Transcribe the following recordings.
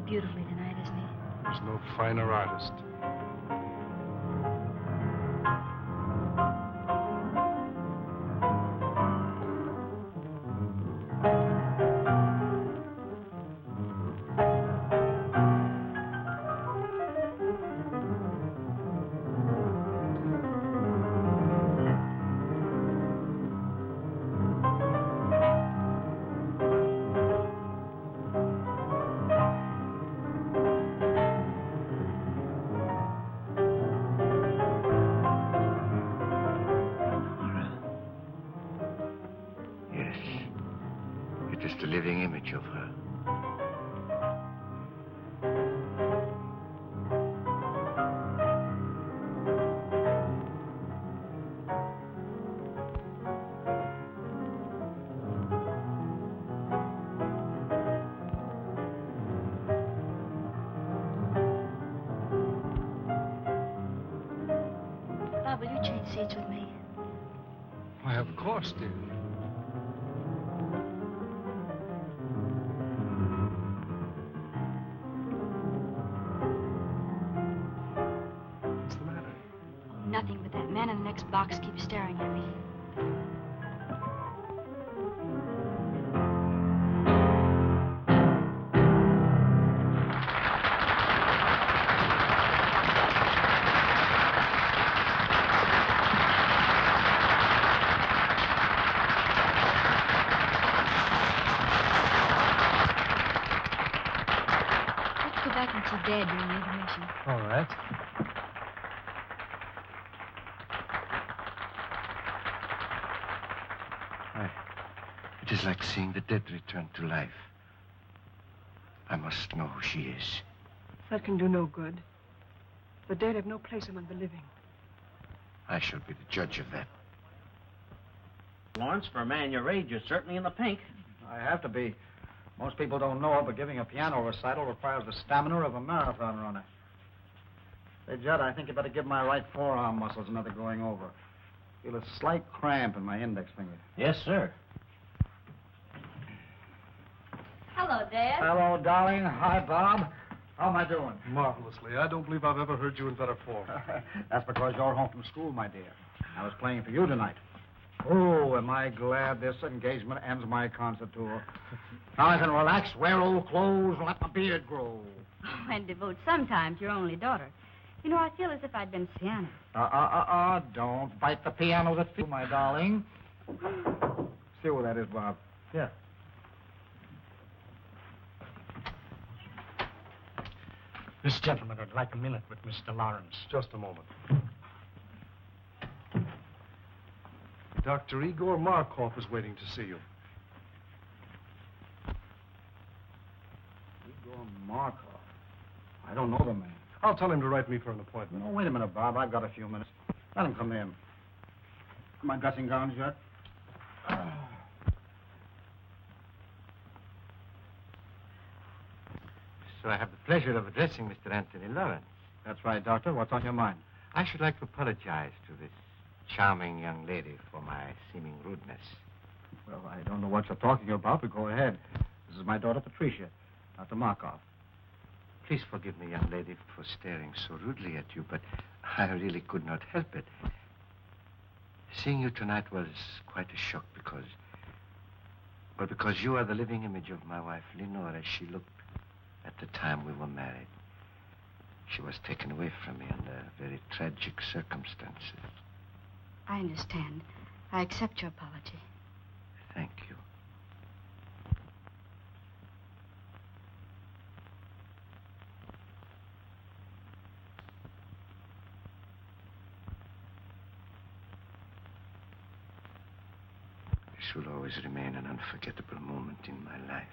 beautifully tonight, isn't he? There's no finer artist. Will you change seats with me? Why, of course, dear. What's the matter? Oh, nothing, but that man in the next box keeps staring at me. Dad during the intermission. All right. It is like seeing the dead return to life. I must know who she is. That can do no good. The dead have no place among the living. I shall be the judge of that. Lawrence, for a man your age, you're certainly in the pink. I have to be. Most people don't know it, but giving a piano recital requires the stamina of a marathon runner. Say, Judd, I think you better give my right forearm muscles another going over. Feel a slight cramp in my index finger. Yes, sir. Hello, Dad. Hello, darling. Hi, Bob. How am I doing? Marvelously. I don't believe I've ever heard you in better form. That's because you're home from school, my dear. I was playing for you tonight. Oh, am I glad this engagement ends my concert tour. Now I can relax, wear old clothes, and let my beard grow. Oh, and devote some time to your only daughter. You know, I feel as if I'd been Sienna. Don't bite the piano that feels, my darling. See where that is, Bob. Yeah. This gentleman would like a minute with Mr. Lawrence. Just a moment. Dr. Igor Markov is waiting to see you. Igor Markov? I don't know the man. I'll tell him to write me for an appointment. No, wait a minute, Bob. I've got a few minutes. Let him come in. My dressing gowns yet? So I have the pleasure of addressing Mr. Anthony Lawrence. That's right, Doctor. What's on your mind? I should like to apologize to this charming young lady for my seeming rudeness. Well, I don't know what you're talking about, but go ahead. This is my daughter, Patricia, Dr. Markov. Please forgive me, young lady, for staring so rudely at you, but I really could not help it. Seeing you tonight was quite a shock because you are the living image of my wife, Lenore, as she looked at the time we were married. She was taken away from me under very tragic circumstances. I understand. I accept your apology. Thank you. This will always remain an unforgettable moment in my life.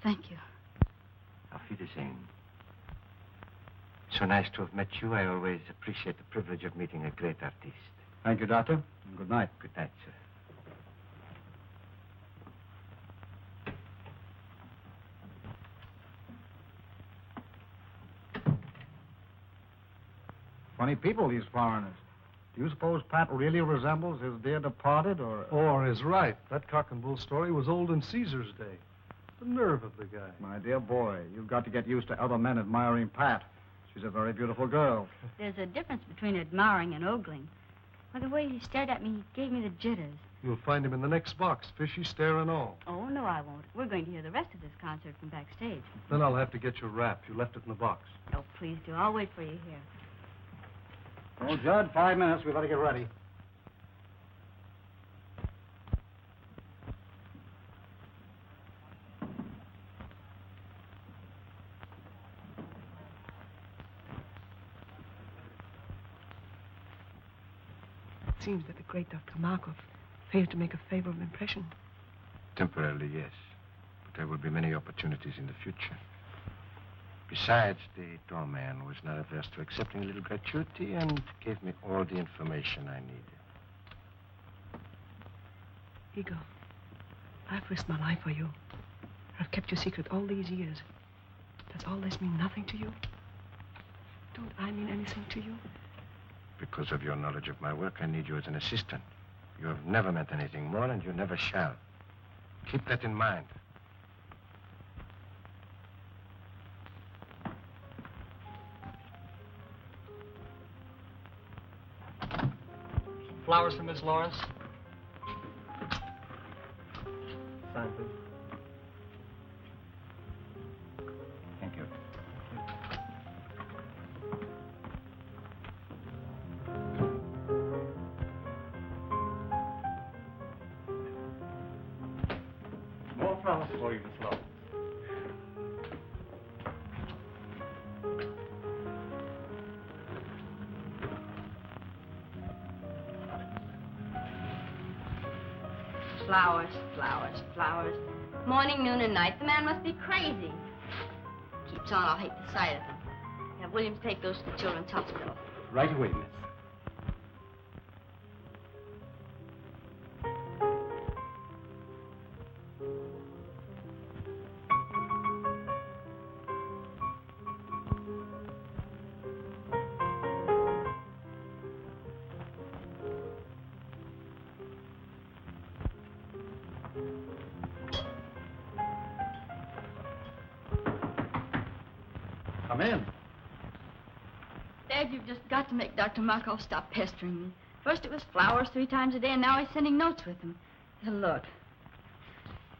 Thank you. Auf Wiedersehen. So nice to have met you. I always appreciate the privilege of meeting a great artist. Thank you, Doctor. And good night. Good night, sir. Funny people, these foreigners. Do you suppose Pat really resembles his dear departed, or... Or is right. That cock and bull story was old in Caesar's day. The nerve of the guy. My dear boy, you've got to get used to other men admiring Pat. She's a very beautiful girl. There's a difference between admiring and ogling. By the way he stared at me, he gave me the jitters. You'll find him in the next box, fishy stare and all. Oh, no, I won't. We're going to hear the rest of this concert from backstage. Then I'll have to get your wrap. You left it in the box. Oh, please do. I'll wait for you here. Oh, Judd, 5 minutes. We better get ready. It seems that the great Dr. Markov failed to make a favorable impression. Temporarily, yes. But there will be many opportunities in the future. Besides, the doorman was not averse to accepting a little gratuity and gave me all the information I needed. Igor, I've risked my life for you. I've kept your secret all these years. Does all this mean nothing to you? Don't I mean anything to you? Because of your knowledge of my work, I need you as an assistant. You have never meant anything more, and you never shall. Keep that in mind. Flowers for Miss Lawrence. Sign, please. Thank you. More flowers for you, Miss Lawrence. Flowers, flowers, flowers. Morning, noon, and night. The man must be crazy. Keeps on, I'll hate the sight of him. Have Williams take those to the children's hospital. Right away, miss. Come in. Dad, you've just got to make Dr. Markov stop pestering me. First it was flowers 3 times a day, and now he's sending notes with them. And look,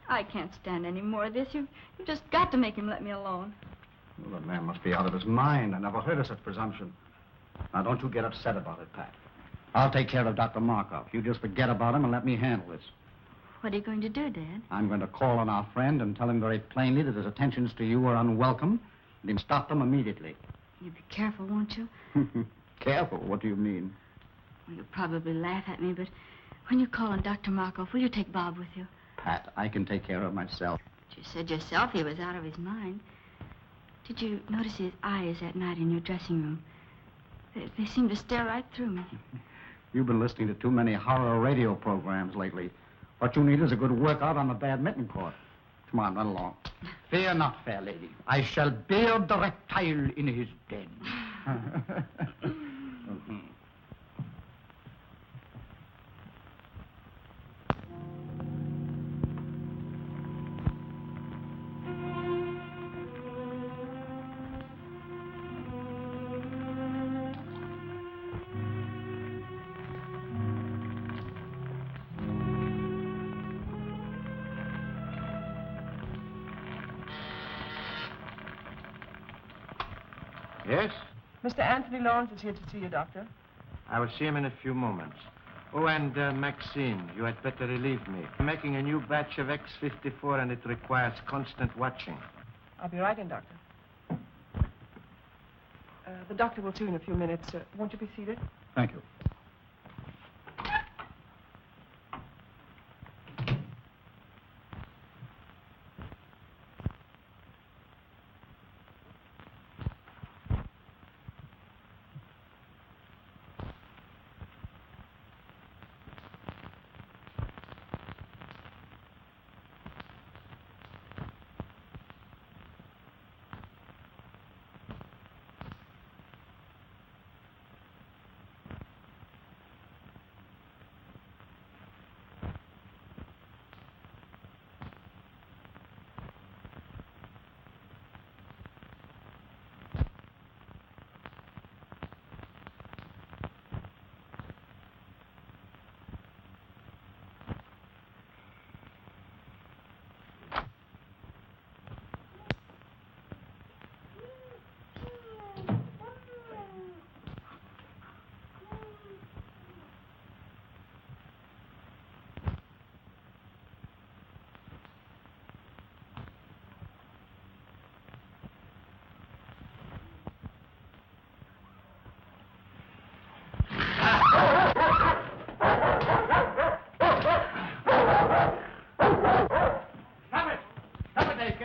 I can't stand any more of this. You've just got to make him let me alone. Well, the man must be out of his mind. I never heard of such presumption. Now, don't you get upset about it, Pat. I'll take care of Dr. Markov. You just forget about him and let me handle this. What are you going to do, Dad? I'm going to call on our friend and tell him very plainly that his attentions to you are unwelcome, and him stop them immediately. You'll be careful, won't you? Careful? What do you mean? Well, you'll probably laugh at me, but when you call on Dr. Markov, will you take Bob with you? Pat, I can take care of myself. But you said yourself he was out of his mind. Did you notice his eyes that night in your dressing room? They seemed to stare right through me. You've been listening to too many horror radio programs lately. What you need is a good workout on the badminton court. Come on, run along. Fear not, fair lady. I shall beard the reptile in his den. Yes? Mr. Anthony Lawrence is here to see you, Doctor. I will see him in a few moments. Oh, and Maxine, you had better relieve me. I'm making a new batch of X-54, and it requires constant watching. I'll be right in, Doctor. The doctor will see you in a few minutes. Won't you be seated? Thank you.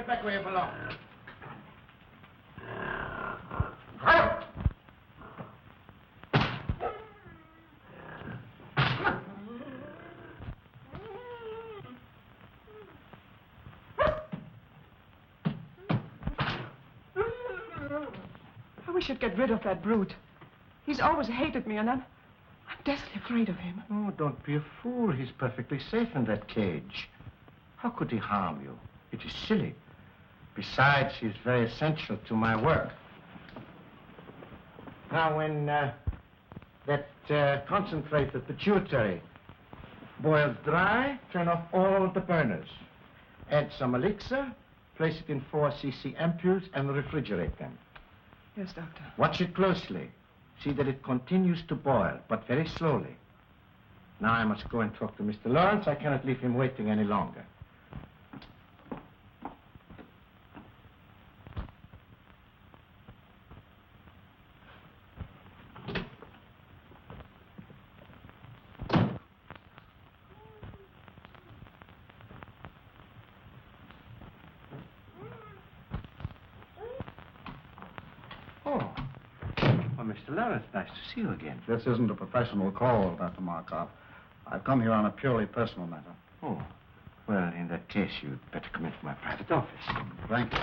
back where you belong. I wish you'd get rid of that brute. He's always hated me, and I'm desperately afraid of him. Oh, don't be a fool. He's perfectly safe in that cage. How could he harm you? It is silly. Besides, he's very essential to my work. Now, when that concentrate, the pituitary, boils dry, turn off all the burners. Add some elixir, place it in 4 cc ampoules, and refrigerate them. Yes, Doctor. Watch it closely. See that it continues to boil, but very slowly. Now I must go and talk to Mr. Lawrence. I cannot leave him waiting any longer. Mr. Lawrence, nice to see you again. This isn't a professional call, Dr. Markov. I've come here on a purely personal matter. Oh, well, in that case, you'd better come into my private office. Thank you.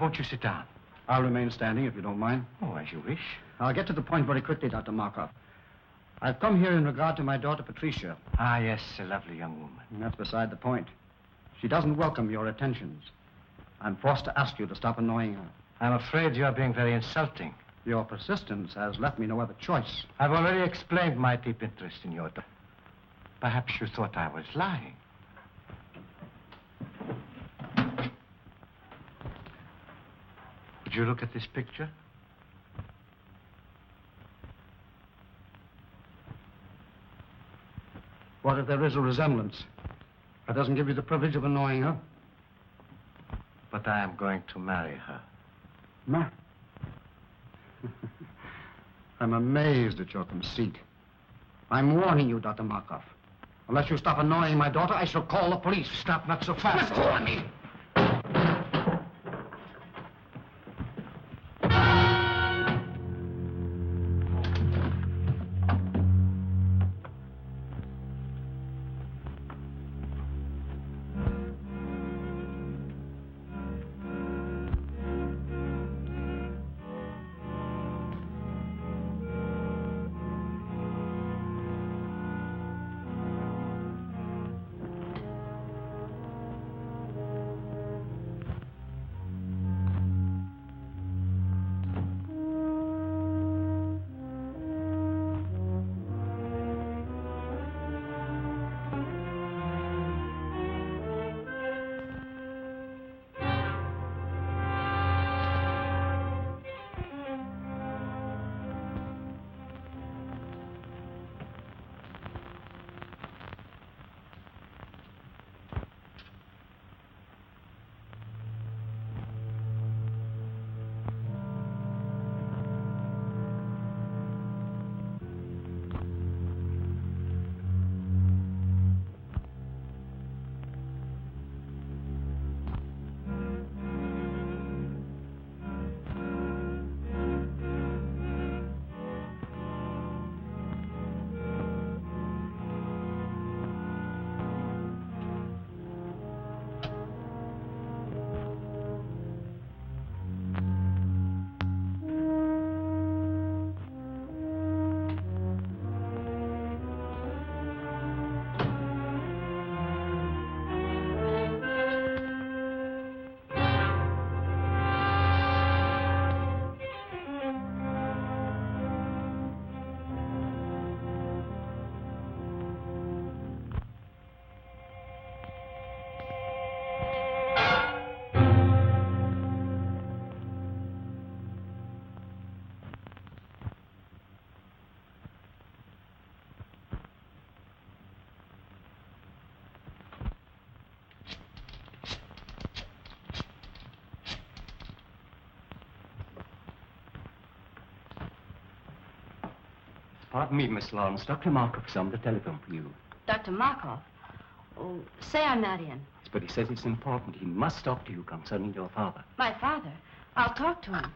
Won't you sit down? I'll remain standing, if you don't mind. Oh, as you wish. I'll get to the point very quickly, Dr. Markov. I've come here in regard to my daughter, Patricia. Ah, yes, a lovely young woman. And that's beside the point. She doesn't welcome your attentions. I'm forced to ask you to stop annoying her. I'm afraid you're being very insulting. Your persistence has left me no other choice. I've already explained my deep interest in your daughter. Perhaps you thought I was lying. Would you look at this picture? What if there is a resemblance? That doesn't give you the privilege of annoying her. But I am going to marry her. I'm amazed at your conceit. I'm warning you, Dr. Markov. Unless you stop annoying my daughter, I shall call the police. Stop, not so fast. Let go of me! Pardon me, Miss Lawrence. Dr. Markov's on the telephone for you. Dr. Markov. Oh, say I'm not in. But he says it's important. He must talk to you concerning your father. My father? I'll talk to him.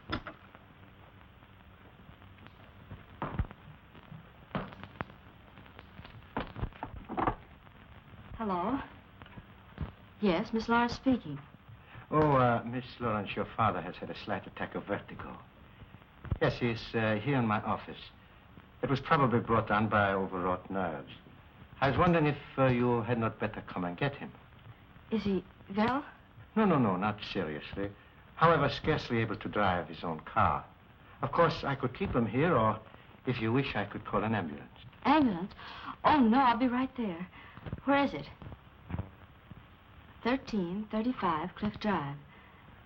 Hello? Yes, Miss Lawrence speaking. Oh, Miss Lawrence, your father has had a slight attack of vertigo. Yes, he's here in my office. It was probably brought on by overwrought nerves. I was wondering if you had not better come and get him. Is he well? No, not seriously. However, scarcely able to drive his own car. Of course, I could keep him here, or if you wish, I could call an ambulance. Ambulance? Oh, no, I'll be right there. Where is it? 1335 Cliff Drive.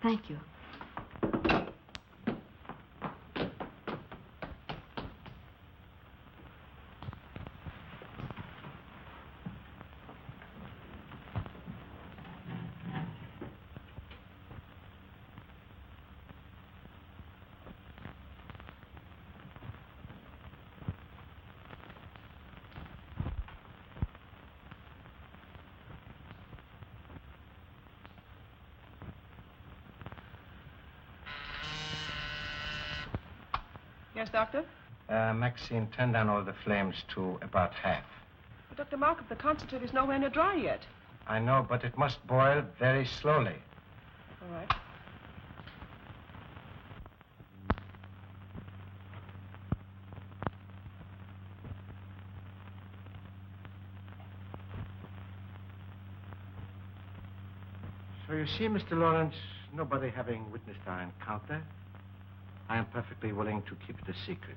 Thank you. Yes, Doctor? Maxine, turn down all the flames to about half. But Dr. Markov, the concentrate is nowhere near dry yet. I know, but it must boil very slowly. All right. So you see, Mr. Lawrence, nobody having witnessed our encounter, I am perfectly willing to keep it a secret.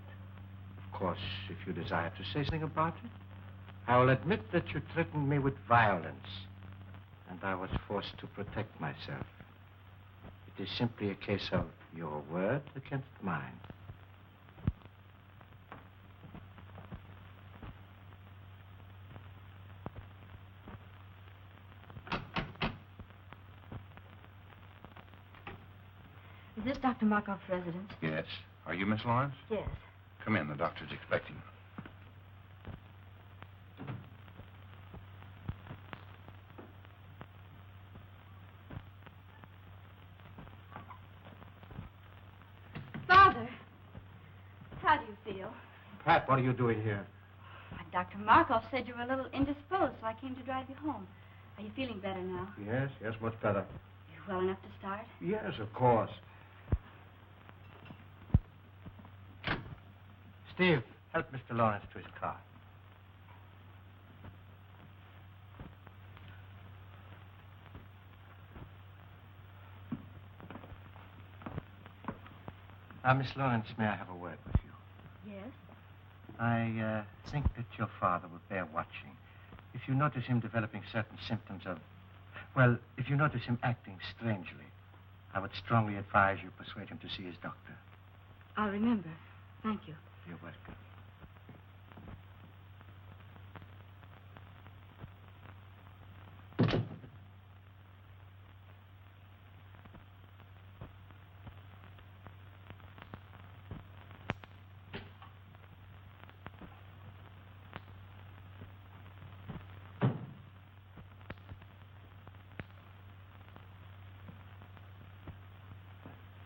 Of course, if you desire to say something about it, I will admit that you threatened me with violence, and I was forced to protect myself. It is simply a case of your word against mine. Is this Dr. Markov's residence? Yes. Are you Miss Lawrence? Yes. Come in. The doctor's expecting. Father, how do you feel? Pat, what are you doing here? Dr. Markov said you were a little indisposed, so I came to drive you home. Are you feeling better now? Yes, much better. You well enough to start? Yes, of course. Steve, help Mr. Lawrence to his car. Miss Lawrence, may I have a word with you? Yes. I think that your father will bear watching. If you notice him developing certain symptoms of... Well, if you notice him acting strangely, I would strongly advise you persuade him to see his doctor. I'll remember. Thank you. You're welcome.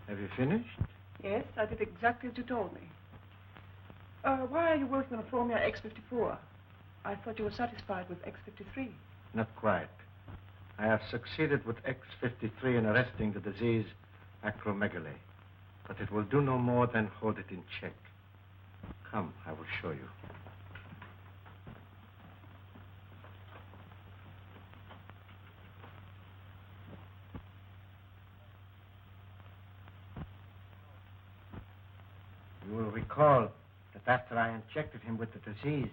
Have you finished? Yes, I did exactly as you told me. Why are you working on a formula X54? I thought you were satisfied with X53. Not quite. I have succeeded with X53 in arresting the disease acromegaly. But it will do no more than hold it in check. Come, I will show you. You will recall that after I injected him with the disease,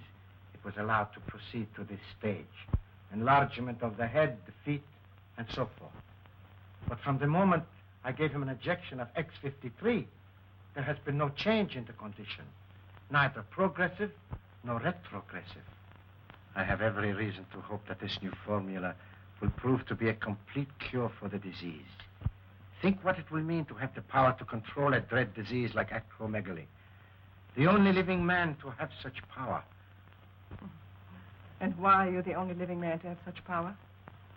it was allowed to proceed to this stage. Enlargement of the head, the feet, and so forth. But from the moment I gave him an injection of X53, there has been no change in the condition. Neither progressive nor retrogressive. I have every reason to hope that this new formula will prove to be a complete cure for the disease. Think what it will mean to have the power to control a dread disease like acromegaly. The only living man to have such power. And why are you the only living man to have such power?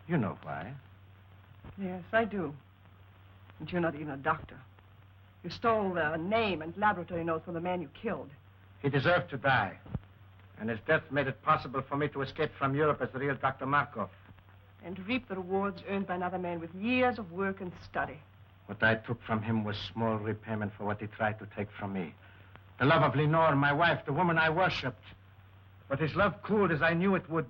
You know why. Yes, I do. And you're not even a doctor. You stole the name and laboratory notes from the man you killed. He deserved to die. And his death made it possible for me to escape from Europe as the real Dr. Markov. And reap the rewards earned by another man with years of work and study. What I took from him was small repayment for what he tried to take from me. The love of Lenore, my wife, the woman I worshipped. But his love cooled as I knew it would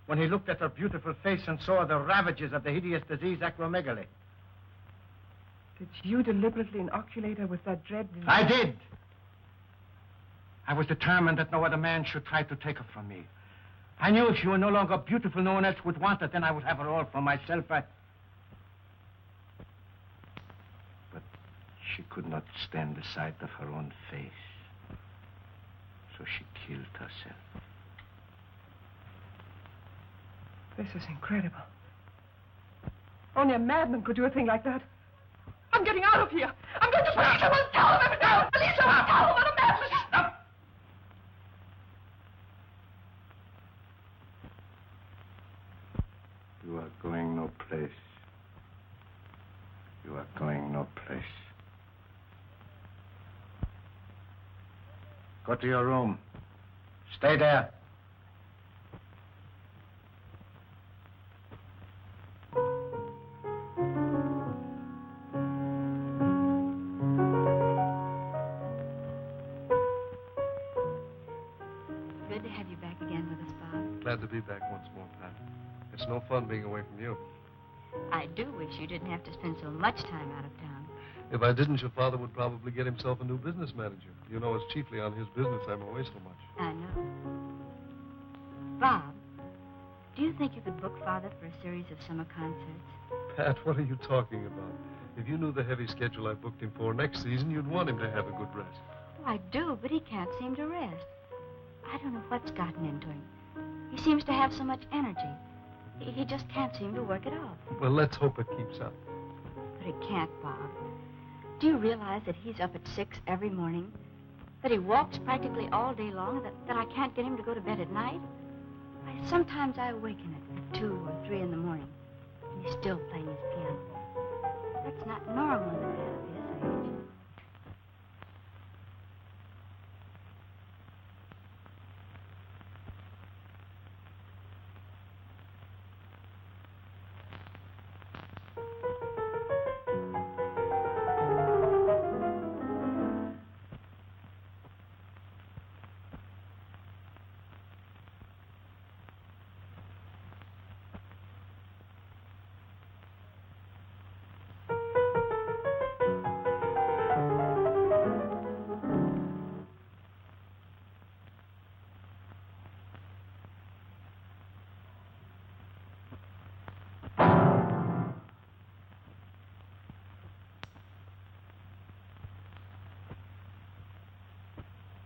when he looked at her beautiful face and saw the ravages of the hideous disease, acromegaly. Did you deliberately inoculate her with that dread disease? I did. I was determined that no other man should try to take her from me. I knew if she were no longer beautiful, no one else would want her. Then I would have her all for myself. But she could not stand the sight of her own face. So she killed herself. This is incredible. Only a madman could do a thing like that. I'm getting out of here. I'm going to police. I will tell them everything. Police, I will tell them what a madman. Stop. You are going no place. You are going no place. Go to your room. Stay there. Good to have you back again with us, Bob. Glad to be back once more, Pat. It's no fun being away from you. I do wish you didn't have to spend so much time out of town. If I didn't, your father would probably get himself a new business manager. You know, it's chiefly on his business I'm away so much. I know. Bob, do you think you could book Father for a series of summer concerts? Pat, what are you talking about? If you knew the heavy schedule I booked him for next season, you'd want him to have a good rest. Oh, I do, but he can't seem to rest. I don't know what's gotten into him. He seems to have so much energy. He just can't seem to work it off. Well, let's hope it keeps up. But he can't, Bob. Do you realize that he's up at 6 every morning? That he walks practically all day long? That I can't get him to go to bed at night? Sometimes I awaken at 2 or 3 in the morning, and he's still playing his piano. That's not normal in a man of his age.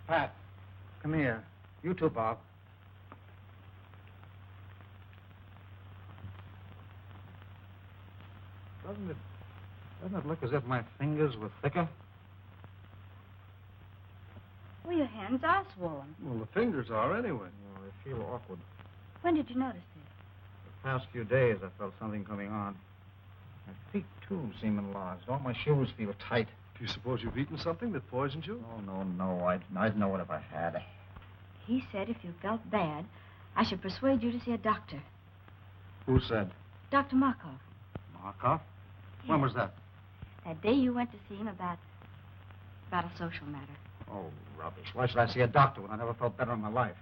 Pat, come here. You too, Bob. Doesn't it look as if my fingers were thicker? Well, your hands are swollen. Well, the fingers are anyway. Oh, I feel awkward. When did you notice this? The past few days, I felt something coming on. My feet, too, seem enlarged. All my shoes feel tight. Do you suppose you've eaten something that poisoned you? Oh, no. I'd know it if I had. He said if you felt bad, I should persuade you to see a doctor. Who said? Dr. Markov. Markov? When was that? That day you went to see him about a social matter. Oh, rubbish. Why should I see a doctor when I never felt better in my life?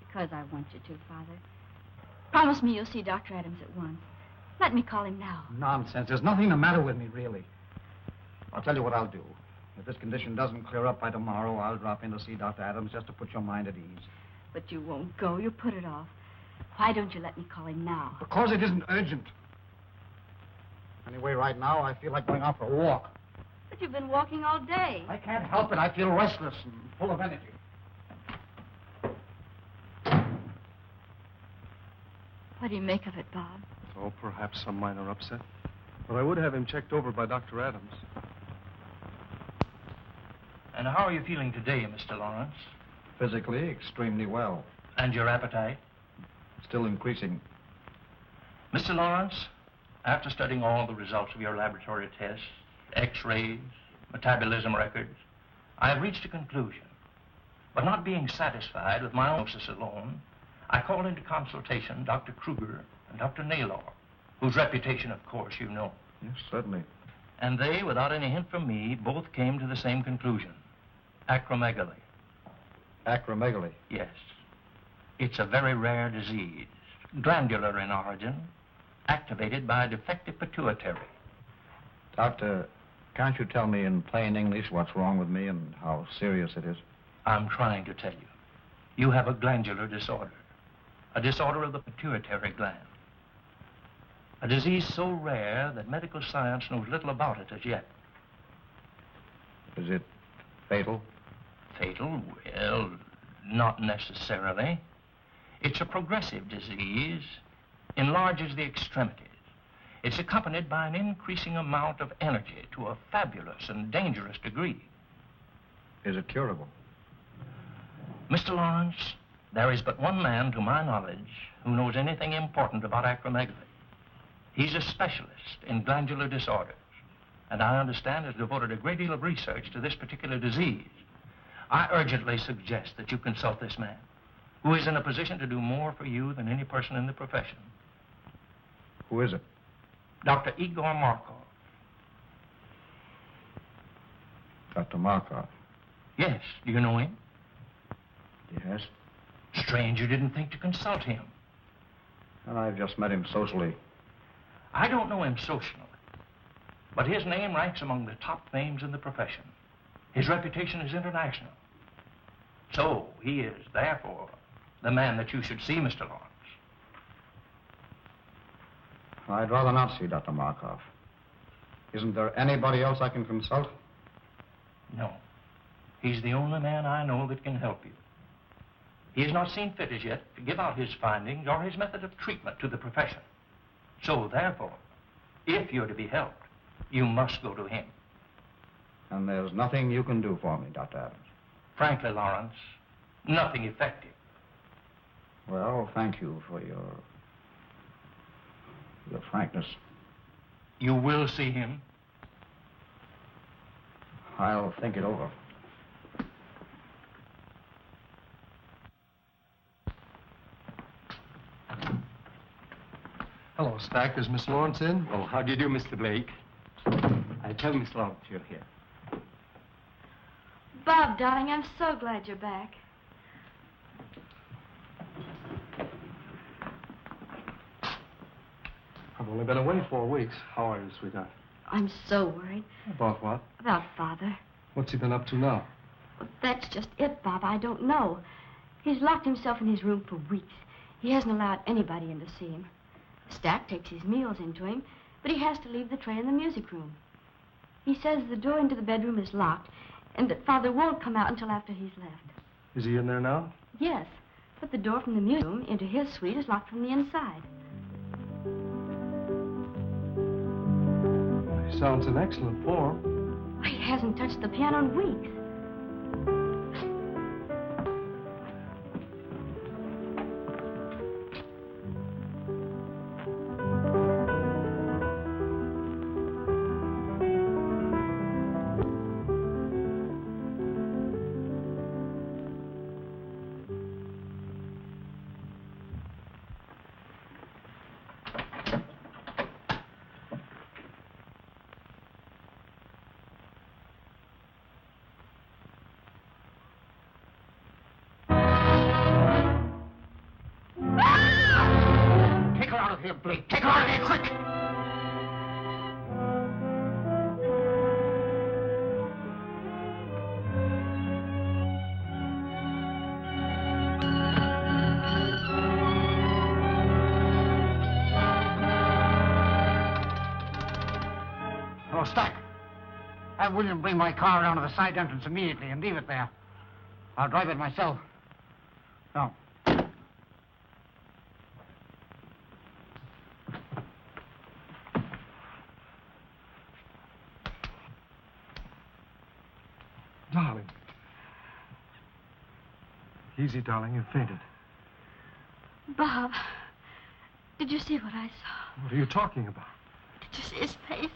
Because I want you to, Father. Promise me you'll see Dr. Adams at once. Let me call him now. Nonsense. There's nothing the matter with me, really. I'll tell you what I'll do. If this condition doesn't clear up by tomorrow, I'll drop in to see Dr. Adams just to put your mind at ease. But you won't go. You put it off. Why don't you let me call him now? Because it isn't urgent. Anyway, right now, I feel like going out for a walk. But you've been walking all day. I can't help it. I feel restless and full of energy. What do you make of it, Bob? Oh, perhaps some minor upset. But I would have him checked over by Dr. Adams. And how are you feeling today, Mr. Lawrence? Physically, extremely well. And your appetite? Still increasing. Mr. Lawrence, after studying all the results of your laboratory tests, X-rays, metabolism records, I have reached a conclusion. But not being satisfied with my diagnosis alone, I called into consultation Dr. Kruger and Dr. Naylor, whose reputation, of course, you know. Yes, certainly. And they, without any hint from me, both came to the same conclusion. Acromegaly. Acromegaly? Yes. It's a very rare disease, glandular in origin, activated by a defective pituitary. Doctor, can't you tell me in plain English what's wrong with me and how serious it is? I'm trying to tell you. You have a glandular disorder, a disorder of the pituitary gland. A disease so rare that medical science knows little about it as yet. Is it fatal? Fatal? Well, not necessarily. It's a progressive disease, enlarges the extremities. It's accompanied by an increasing amount of energy to a fabulous and dangerous degree. Is it curable? Mr. Lawrence, there is but one man, to my knowledge, who knows anything important about acromegaly. He's a specialist in glandular disorders, and I understand has devoted a great deal of research to this particular disease. I urgently suggest that you consult this man, who is in a position to do more for you than any person in the profession. Who is it? Dr. Igor Markov. Dr. Markov? Yes, do you know him? Yes. Strange you didn't think to consult him. Well, I've just met him socially. I don't know him socially, but his name ranks among the top names in the profession. His reputation is international. So he is, therefore, the man that you should see, Mr. Lawrence. I'd rather not see Dr. Markov. Isn't there anybody else I can consult? No. He's the only man I know that can help you. He has not seen fit as yet to give out his findings or his method of treatment to the profession. So, therefore, if you're to be helped, you must go to him. And there's nothing you can do for me, Dr. Adams? Frankly, Lawrence, nothing effective. Well, thank you for your frankness. You will see him? I'll think it over. Hello, Stack. Is Miss Lawrence in? Oh, how do you do, Mr. Blake? I tell Miss Lawrence you're here. Bob, darling, I'm so glad you're back. I've only been away 4 weeks. How are you, sweetheart? I'm so worried. About what? About Father. What's he been up to now? Well, that's just it, Bob. I don't know. He's locked himself in his room for weeks. He hasn't allowed anybody in to see him. Stack takes his meals into him, but he has to leave the tray in the music room. He says the door into the bedroom is locked and that Father won't come out until after he's left. Is he in there now? Yes, but the door from the music room into his suite is locked from the inside. He sounds in excellent form. He hasn't touched the piano in weeks. Here, Blake. Take her out of here, quick! Oh, Stack. Have William bring my car around to the side entrance immediately and leave it there. I'll drive it myself. No. Darling. Easy, darling. You fainted. Bob, did you see what I saw? What are you talking about? Did you see his face?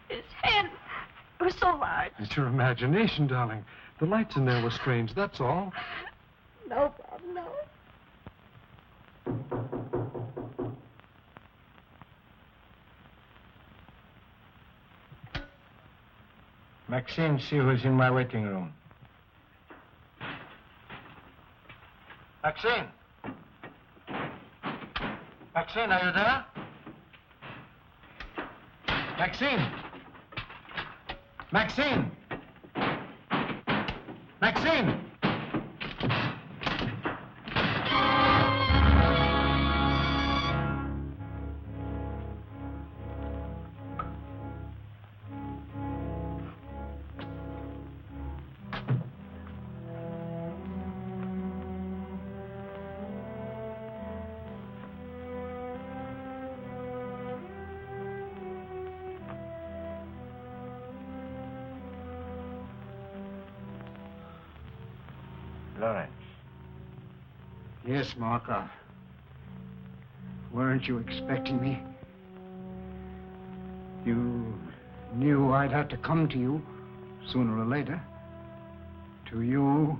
His head. It was so large. It's your imagination, darling. The lights in there were strange, that's all. No, Bob, no. Maxine, see who's in my waiting room. Maxine! Maxine, are you there? Maxine! Maxine! Maxine! Lawrence. Yes, Markov. Weren't you expecting me? You knew I'd have to come to you sooner or later. To you,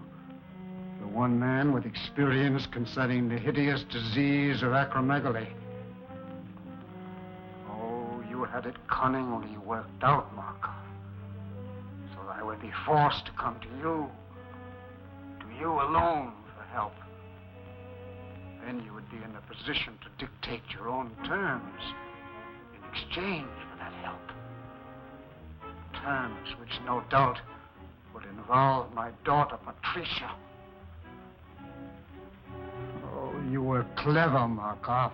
the one man with experience concerning the hideous disease of acromegaly. Oh, you had it cunningly worked out, Markov. So that I would be forced to come to you. You alone for help. Then you would be in a position to dictate your own terms in exchange for that help. Terms which no doubt would involve my daughter, Patricia. Oh, you were clever, Markov.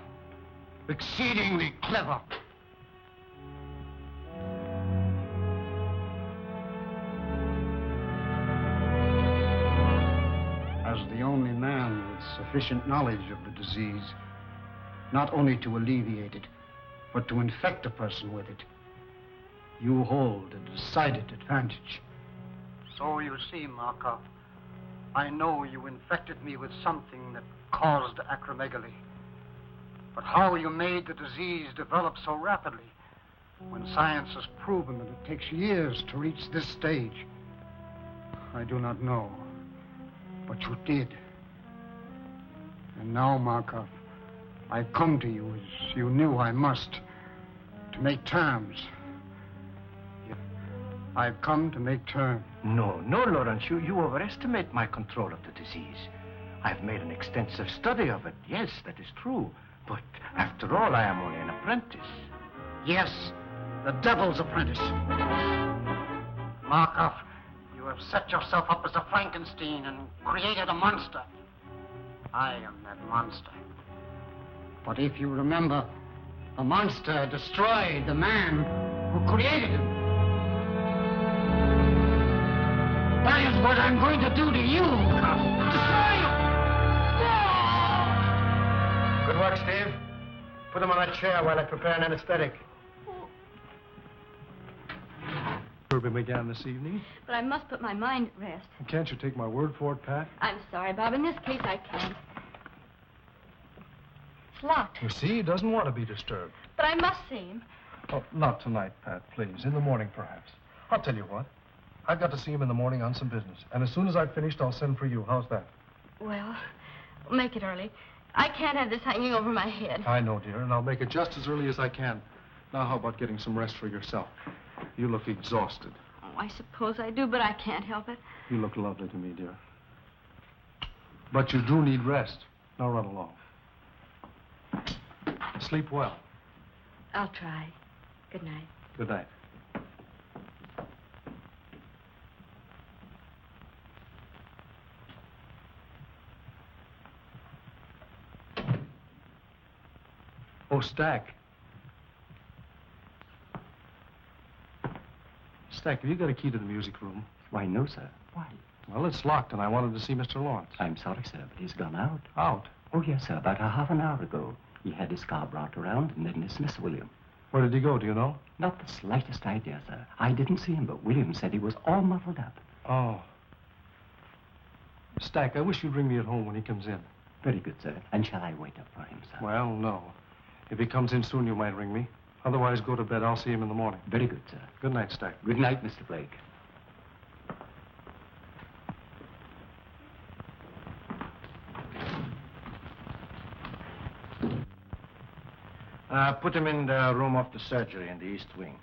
Exceedingly clever. The only man with sufficient knowledge of the disease, not only to alleviate it, but to infect a person with it, you hold a decided advantage. So you see, Markov, I know you infected me with something that caused acromegaly. But how you made the disease develop so rapidly, when science has proven that it takes years to reach this stage, I do not know. But you did. And now, Markov, I come to you as you knew I must, to make terms. I've come to make terms. No, Lawrence, you overestimate my control of the disease. I've made an extensive study of it. Yes, that is true. But after all, I am only an apprentice. Yes, the devil's apprentice. Markov, you have set yourself up as a Frankenstein and created a monster. I am that monster. But if you remember, the monster destroyed the man who created him. That is what I'm going to do to you. Destroy you! Good work, Steve. Put him on that chair while I prepare an anesthetic. Surgery began this evening. But I must put my mind at rest. Can't you take my word for it, Pat? I'm sorry, Bob. In this case, I can't. It's locked. You see, he doesn't want to be disturbed. But I must see him. Oh, not tonight, Pat, please. In the morning, perhaps. I'll tell you what. I've got to see him in the morning on some business. And as soon as I've finished, I'll send for you. How's that? Well, make it early. I can't have this hanging over my head. I know, dear, and I'll make it just as early as I can. Now, how about getting some rest for yourself? You look exhausted. Oh, I suppose I do, but I can't help it. You look lovely to me, dear. But you do need rest. Now run along. Sleep well. I'll try. Good night. Good night. Oh, Stack. Stack, have you got a key to the music room? Why, no, sir. Why? Well, it's locked, and I wanted to see Mr. Lawrence. I'm sorry, sir, but he's gone out. Out? Oh, yes, sir, about a half an hour ago. He had his car brought around and then dismissed William. Where did he go, do you know? Not the slightest idea, sir. I didn't see him, but William said he was all muffled up. Oh. Stack, I wish you'd ring me at home when he comes in. Very good, sir. And shall I wait up for him, sir? Well, no. If he comes in soon, you might ring me. Otherwise, go to bed. I'll see him in the morning. Very good, sir. Good night, Stack. Good night, Mr. Blake. Put him in the room of the surgery in the east wing.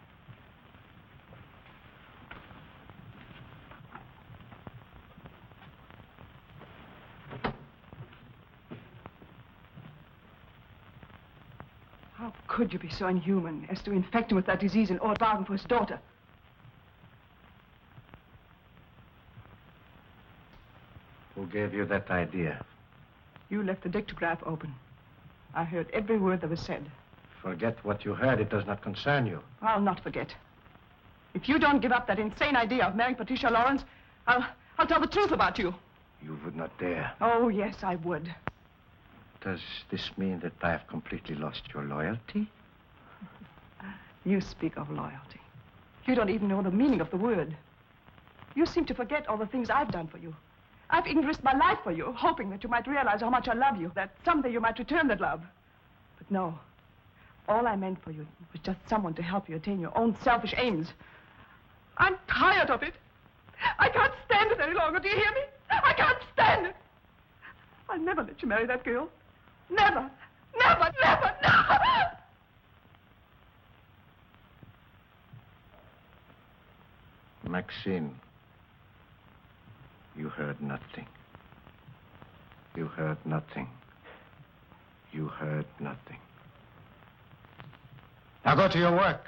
How could you be so inhuman as to infect him with that disease in order to bargain for his daughter? Who gave you that idea? You left the dictograph open. I heard every word that was said. Forget what you heard. It does not concern you. I'll not forget. If you don't give up that insane idea of marrying Patricia Lawrence, I'll tell the truth about you. You would not dare. Oh, yes, I would. Does this mean that I have completely lost your loyalty? You speak of loyalty. You don't even know the meaning of the word. You seem to forget all the things I've done for you. I've even risked my life for you, hoping that you might realize how much I love you, that someday you might return that love. But no. All I meant for you was just someone to help you attain your own selfish aims. I'm tired of it. I can't stand it any longer. Do you hear me? I can't stand it. I'll never let you marry that girl. Never. Never, never, never. Maxine, you heard nothing. You heard nothing. You heard nothing. Now go to your work.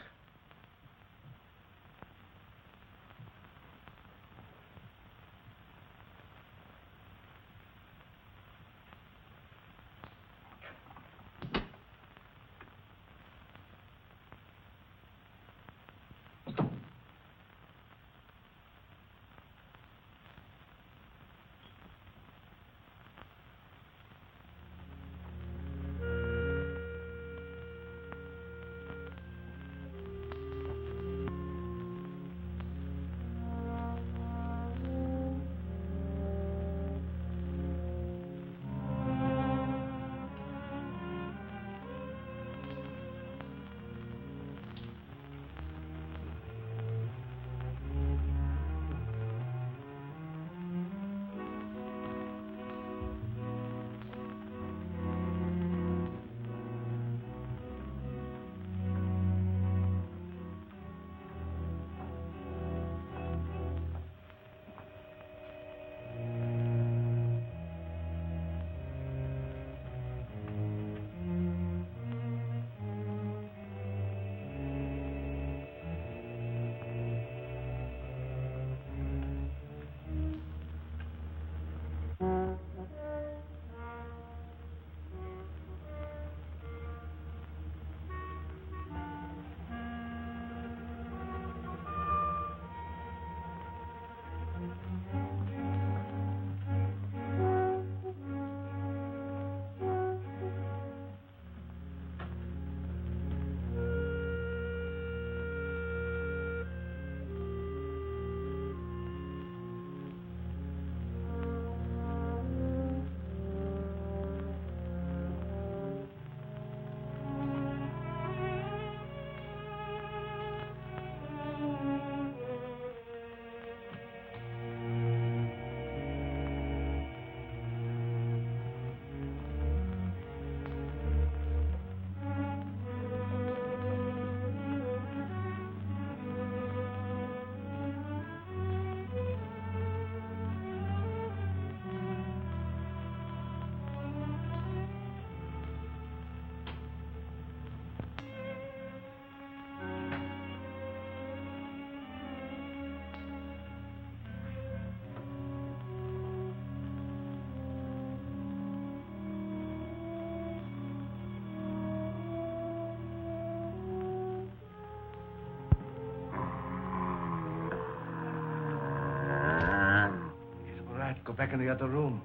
Go back in the other room.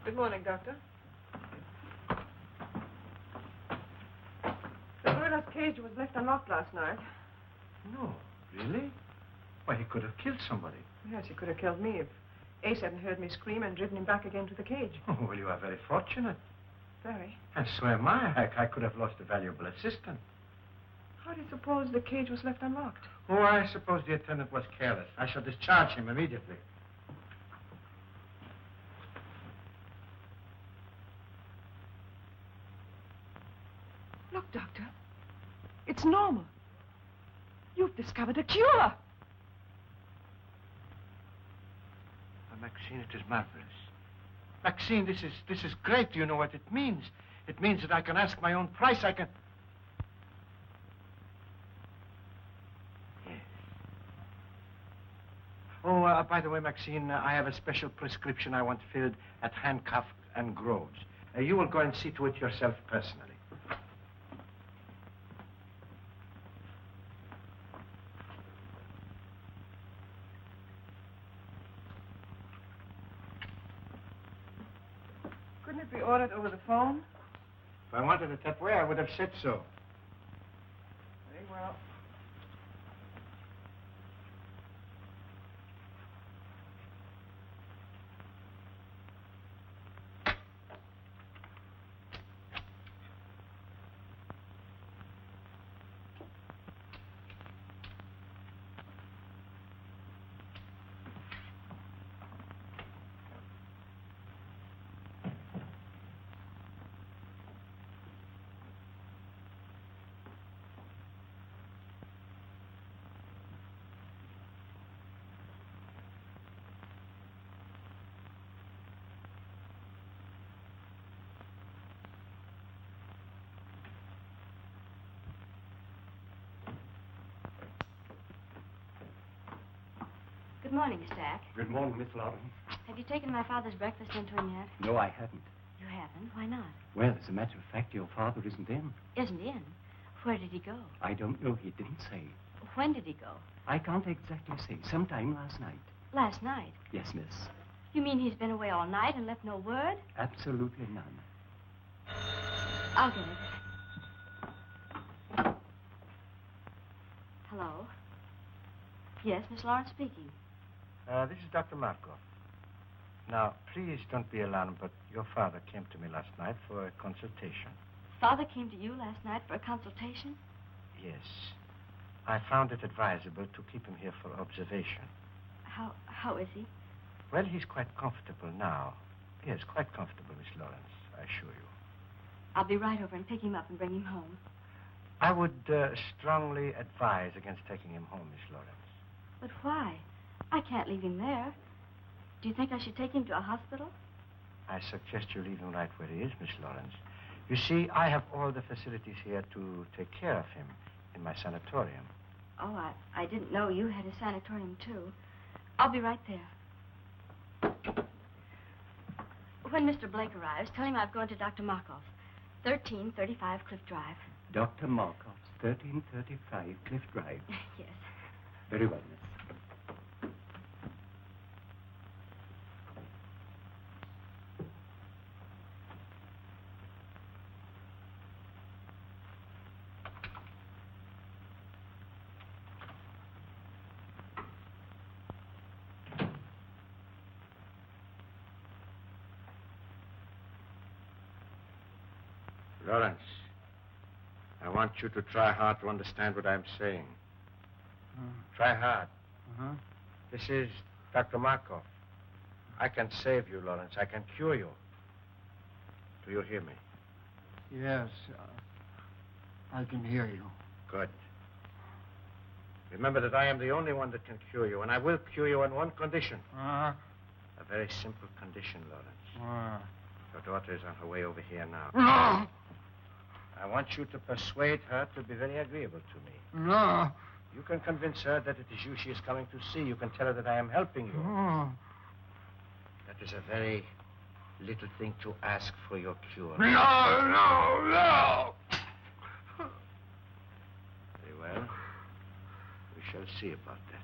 Good morning, Doctor. The Birell's cage was left unlocked last night. No, really? Why, he could have killed somebody. Yes, he could have killed me if Ace hadn't heard me scream and driven him back again to the cage. Oh, well, you are very fortunate. Very. And so am I. I could have lost a valuable assistant. How do you suppose the cage was left unlocked? Oh, I suppose the attendant was careless. I shall discharge him immediately. Look, Doctor. It's normal. You've discovered a cure. Oh, Maxine, it is marvelous. Maxine, this is great. Do you know what it means? It means that I can ask my own price. I can... Yes. Oh, by the way, Maxine, I have a special prescription I want filled at Handcuff and Groves. You will go and see to it yourself personally. Couldn't it be ordered over the phone? If I wanted it that way, I would have said so. Very well. Good morning, Stack. Good morning, Miss Lawrence. Have you taken my father's breakfast into him yet? No, I haven't. You haven't? Why not? Well, as a matter of fact, your father isn't in. Isn't in? Where did he go? I don't know. He didn't say. When did he go? I can't exactly say. Sometime last night. Last night. Yes, miss. You mean he's been away all night and left no word? Absolutely none. I'll get it. Hello? Yes, Miss Lawrence speaking. This is Dr. Markov. Now, please don't be alarmed, but your father came to me last night for a consultation. Father came to you last night for a consultation? Yes. I found it advisable to keep him here for observation. How is he? Well, he's quite comfortable now. Yes, quite comfortable, Miss Lawrence, I assure you. I'll be right over and pick him up and bring him home. I would strongly advise against taking him home, Miss Lawrence. But why? I can't leave him there. Do you think I should take him to a hospital? I suggest you leave him right where he is, Miss Lawrence. You see, I have all the facilities here to take care of him in my sanatorium. Oh, I didn't know you had a sanatorium, too. I'll be right there. When Mr. Blake arrives, tell him I've gone to Dr. Markov's, 1335 Cliff Drive. Dr. Markov's, 1335 Cliff Drive. Yes. Very well, miss. Lawrence, I want you to try hard to understand what I'm saying. Try hard. Uh-huh. This is Dr. Markov. I can save you, Lawrence. I can cure you. Do you hear me? Yes, I can hear you. Good. Remember that I am the only one that can cure you, and I will cure you on one condition. Uh-huh. A very simple condition, Lawrence. Uh-huh. Your daughter is on her way over here now. No! I want you to persuade her to be very agreeable to me. No! You can convince her that it is you she is coming to see. You can tell her that I am helping you. Oh. That is a very little thing to ask for your cure. No, no, no! Very well. We shall see about that.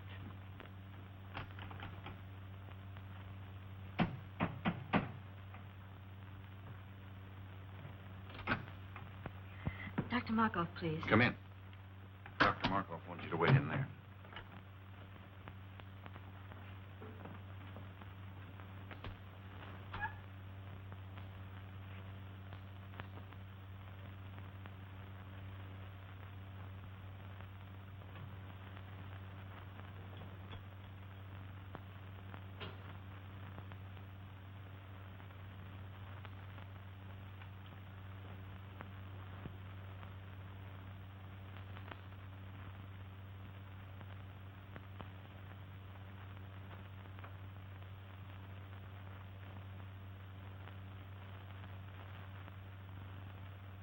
Dr. Markov, please. Come in. Dr. Markov wants you to wait in there.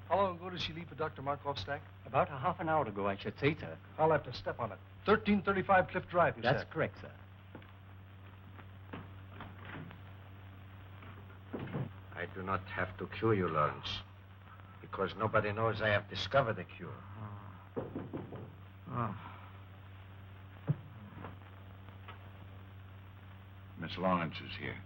How long ago did she leave for Dr. Markov's stack? About a half an hour ago, I should say, sir. I'll have to step on it. 1335 Cliff Drive, you That's said. correct, sir. I do not have to cure you, Lawrence, because nobody knows I have discovered the cure. Miss Lawrence is here.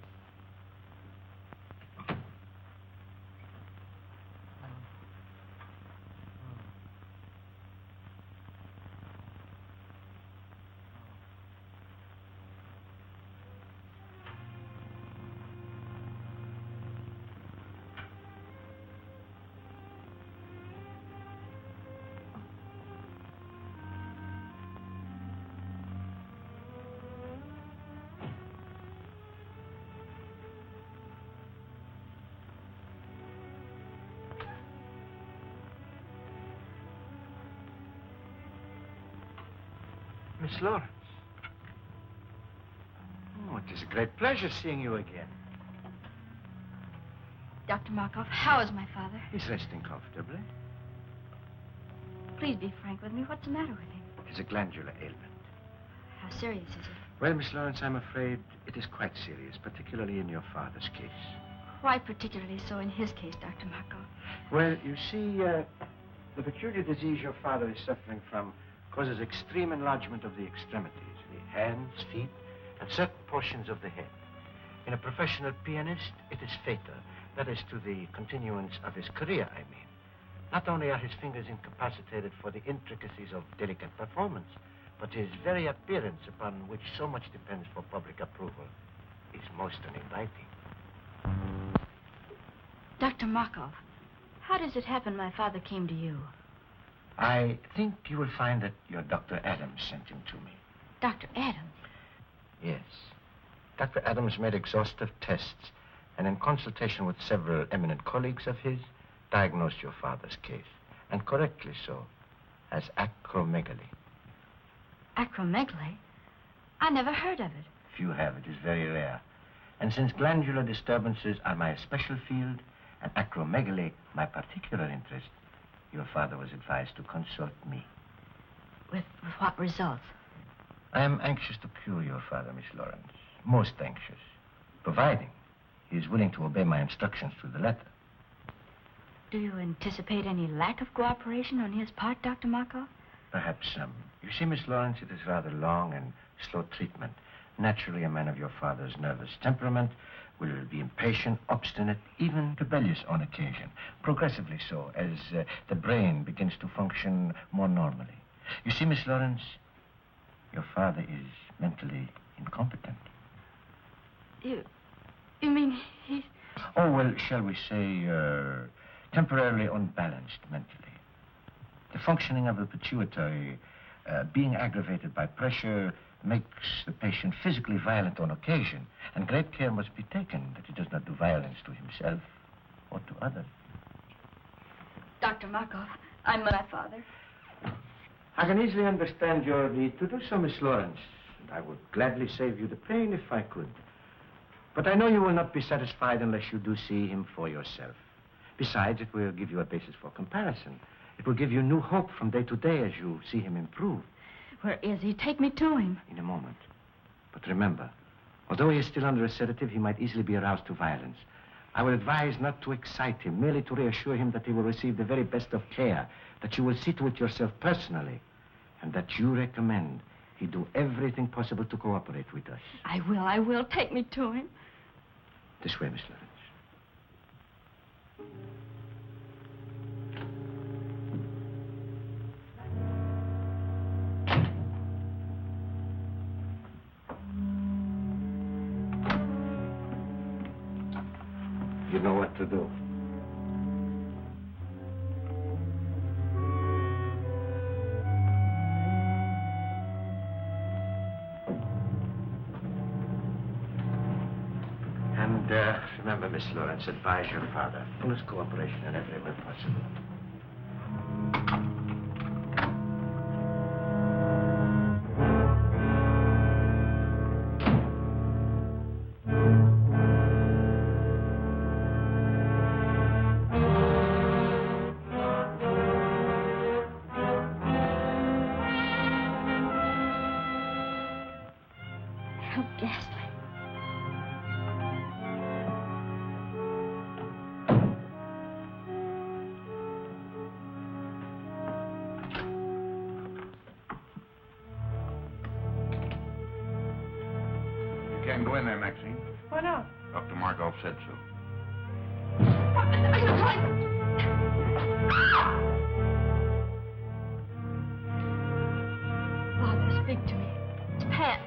Miss Lawrence. Oh, it is a great pleasure seeing you again. Dr. Markov, how is my father? He's resting comfortably. Please be frank with me. What's the matter with him? It is a glandular ailment. How serious is it? Well, Miss Lawrence, I'm afraid it is quite serious, particularly in your father's case. Why particularly so in his case, Dr. Markov? Well, you see, the peculiar disease your father is suffering from causes extreme enlargement of the extremities, the hands, feet, and certain portions of the head. In a professional pianist, it is fatal. That is to the continuance of his career, I mean. Not only are his fingers incapacitated for the intricacies of delicate performance, but his very appearance, upon which so much depends for public approval, is most uninviting. Dr. Markov, how does it happen my father came to you? I think you will find that your Dr. Adams sent him to me. Dr. Adams? Yes. Dr. Adams made exhaustive tests and in consultation with several eminent colleagues of his, diagnosed your father's case, and correctly so, as acromegaly. Acromegaly? I never heard of it. Few have. It is very rare. And since glandular disturbances are my special field, and acromegaly my particular interest, your father was advised to consult me. With what results? I am anxious to cure your father, Miss Lawrence. Most anxious. Providing he is willing to obey my instructions to the letter. Do you anticipate any lack of cooperation on his part, Dr. Markov? Perhaps some. You see, Miss Lawrence, it is rather long and slow treatment. Naturally, a man of your father's nervous temperament will be impatient, obstinate, even rebellious on occasion. Progressively so, as the brain begins to function more normally. You see, Miss Lawrence, your father is mentally incompetent. You mean he's... Oh, well, shall we say, temporarily unbalanced mentally. The functioning of the pituitary, being aggravated by pressure, makes the patient physically violent on occasion, and great care must be taken that he does not do violence to himself or to others. Dr. Markov, I'm my father. I can easily understand your need to do so, Miss Lawrence. And I would gladly save you the pain if I could. But I know you will not be satisfied unless you do see him for yourself. Besides, it will give you a basis for comparison. It will give you new hope from day to day as you see him improve. Where is he? Take me to him. In a moment. But remember, although he is still under a sedative, he might easily be aroused to violence. I will advise not to excite him, merely to reassure him that he will receive the very best of care, that you will see to it yourself personally, and that you recommend he do everything possible to cooperate with us. I will. Take me to him. This way, Miss Lawrence. you know what to do. And remember, Miss Lawrence, advise your father. Fullest cooperation in every way possible. How ghastly. You can't go in there, Maxine. Why not? Dr. Markov said so. What are you trying to... Father, speak to me. It's Pat.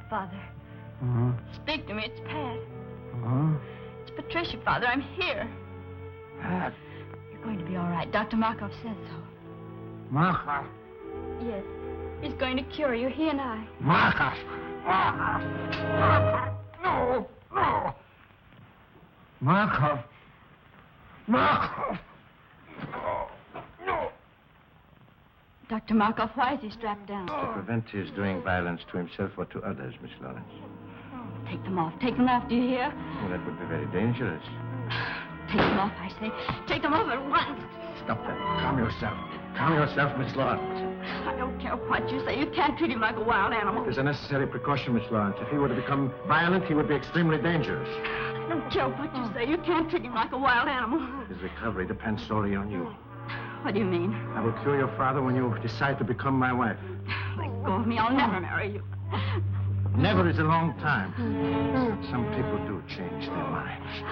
Father, speak to me. It's Pat. It's Patricia, Father. I'm here. Pat. You're going to be all right. Dr. Markov said so. Markov. Yes. He's going to cure you, he and I. Markov. No, no. Markov. Markov. No. Dr. Markov, why is he strapped down? To prevent his doing violence to himself or to others, Miss Lawrence. Take them off. Take them off, do you hear? Well, that would be very dangerous. Take them off, I say. Take them off at once. Stop that. Calm yourself. Calm yourself, Miss Lawrence. I don't care what you say. You can't treat him like a wild animal. It is a necessary precaution, Miss Lawrence. If he were to become violent, he would be extremely dangerous. I don't care what you say. You can't treat him like a wild animal. His recovery depends solely on you. What do you mean? I will cure your father when you decide to become my wife. Let go of me. I'll never marry you. Never is a long time. Some people do change their minds.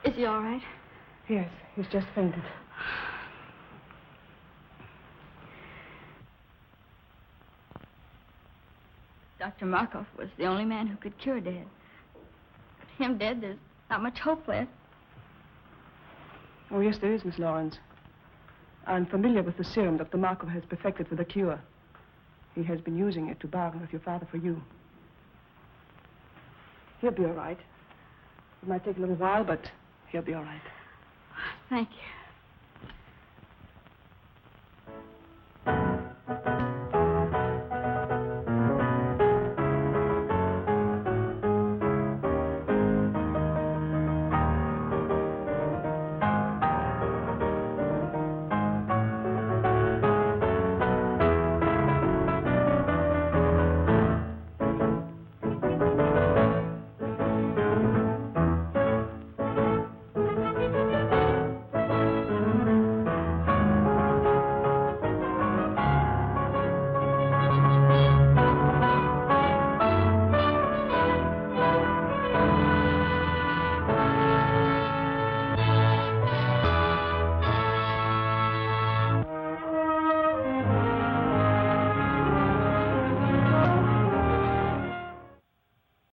Is he all right? Yes, he's just fainted. Dr. Markov was the only man who could cure Dad. But him dead, there's not much hope left. Oh, yes, there is, Miss Lawrence. I'm familiar with the serum Dr. Markov has perfected for the cure. He has been using it to bargain with your father for you. He'll be all right. It might take a little while, but he'll be all right. Thank you.